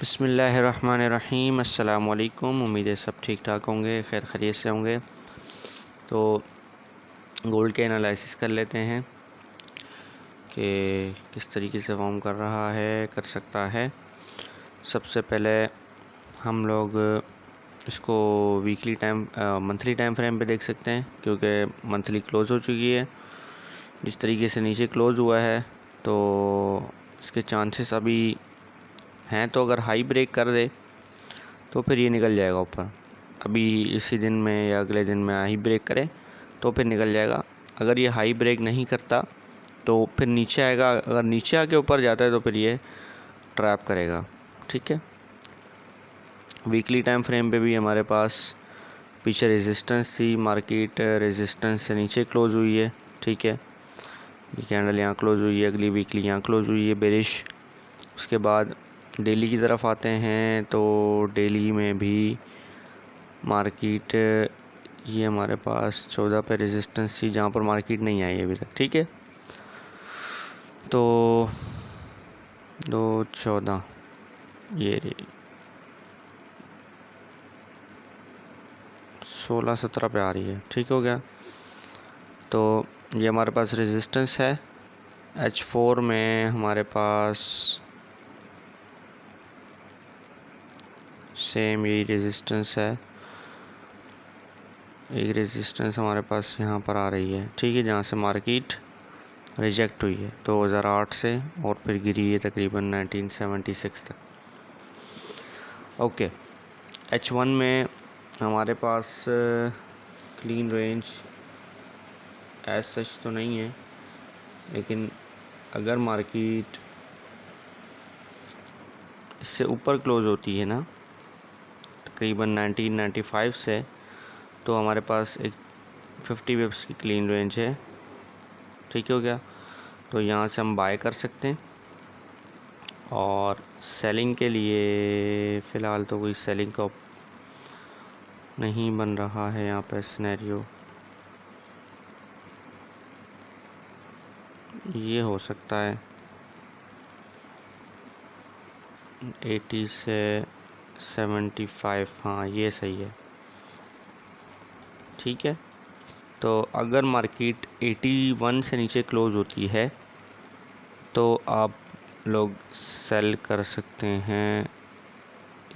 बिस्मिल्लाहिर्रहमानिर्रहीम। अस्सलाम वालेकुम। उम्मीद है सब ठीक ठाक होंगे, खैर खैरियत से होंगे। तो गोल्ड के एनालिसिस कर लेते हैं कि किस तरीके से फॉर्म कर रहा है, कर सकता है। सबसे पहले हम लोग इसको मंथली टाइम फ्रेम पे देख सकते हैं, क्योंकि मंथली क्लोज़ हो चुकी है। जिस तरीके से नीचे क्लोज़ हुआ है तो इसके चांसेस अभी हैं, तो अगर हाई ब्रेक कर दे तो फिर ये निकल जाएगा ऊपर। अभी इसी दिन में या अगले दिन में हाई ब्रेक करे तो फिर निकल जाएगा। अगर ये हाई ब्रेक नहीं करता तो फिर नीचे आएगा। अगर नीचे आके ऊपर जाता है तो फिर ये ट्रैप करेगा। ठीक है। वीकली टाइम फ्रेम पे भी हमारे पास पीछे रेजिस्टेंस थी, मार्केट रेजिस्टेंस से नीचे क्लोज हुई है। ठीक है, ये कैंडल यहाँ क्लोज हुई है, अगली वीकली यहाँ क्लोज हुई है बेरिश। उसके बाद डेली की तरफ आते हैं तो डेली में भी मार्केट ये हमारे पास 14 पे रेजिस्टेंस थी, जहाँ पर मार्केट नहीं आई अभी तक। ठीक है, तो 214 ये 16-17 पे आ रही है। ठीक हो गया। तो ये हमारे पास रेजिस्टेंस है। H4 में हमारे पास सेम यही रेजिस्टेंस है। एक रेजिस्टेंस हमारे पास यहाँ पर आ रही है। ठीक है, जहाँ से मार्केट रिजेक्ट हुई है 2008 से और फिर गिरी है तकरीबन 1976 तक। ओके, H1 में हमारे पास क्लीन रेंज एज सच तो नहीं है, लेकिन अगर मार्केट इससे ऊपर क्लोज होती है ना तकरीबन 1995 से, तो हमारे पास एक 50 पिप्स की क्लीन रेंज है। ठीक हो गया। तो यहाँ से हम बाय कर सकते हैं। और सेलिंग के लिए फ़िलहाल तो कोई सेलिंग का नहीं बन रहा है यहाँ पे सिनेरियो। ये हो सकता है 80 से 75, हाँ ये सही है। ठीक है, तो अगर मार्केट 81 से नीचे क्लोज होती है तो आप लोग सेल कर सकते हैं।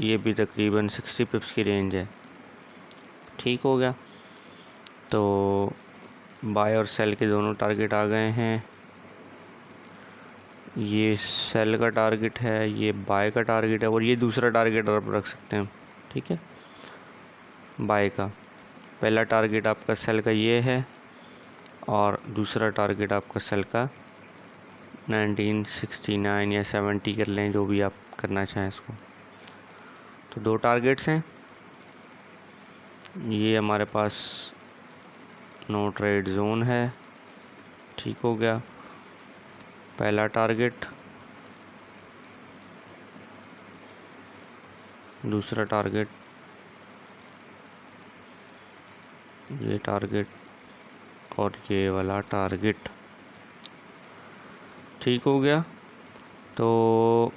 ये भी तकरीबन 60 पिप्स की रेंज है। ठीक हो गया। तो बाय और सेल के दोनों टारगेट आ गए हैं। ये सेल का टारगेट है, ये बाय का टारगेट है, और ये दूसरा टारगेट आप रख सकते हैं। ठीक है, बाय का पहला टारगेट आपका सेल का ये है, और दूसरा टारगेट आपका सेल का 1969 या 70 कर लें, जो भी आप करना चाहें इसको। तो दो टारगेट्स हैं। ये हमारे पास नो ट्रेड जोन है। ठीक हो गया। पहला टारगेट, दूसरा टारगेट, ये टारगेट और ये वाला टारगेट। ठीक हो गया। तो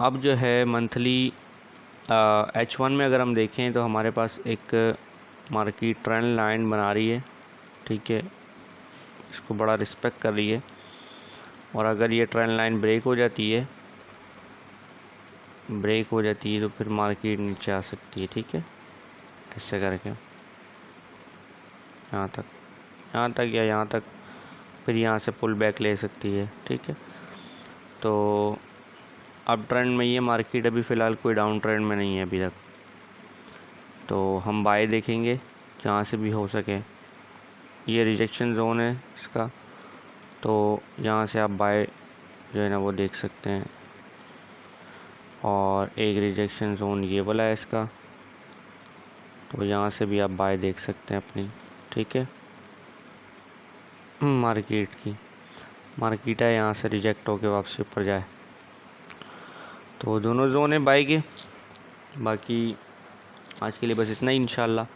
अब जो है मंथली H1 में अगर हम देखें तो हमारे पास एक मार्केट ट्रेंड लाइन बना रही है। ठीक है, इसको बड़ा रिस्पेक्ट कर रही है, और अगर ये ट्रेंड लाइन ब्रेक हो जाती है तो फिर मार्केट नीचे आ सकती है। ठीक है, ऐसे करके यहाँ तक या यहाँ तक, फिर यहाँ से पुल बैक ले सकती है। ठीक है, तो अब ट्रेंड में ये मार्केट अभी फ़िलहाल कोई डाउन ट्रेंड में नहीं है अभी तक, तो हम बाय देखेंगे जहाँ से भी हो सके। ये रिजेक्शन जोन है इसका, तो यहाँ से आप बाय जो है ना वो देख सकते हैं। और एक रिजेक्शन जोन ये वाला है इसका, तो यहाँ से भी आप बाय देख सकते हैं अपनी। ठीक है, मार्केट है यहाँ से रिजेक्ट होके वापसी ऊपर जाए, तो दोनों जोन है बाय के। बाकी आज के लिए बस इतना ही इंशाल्लाह।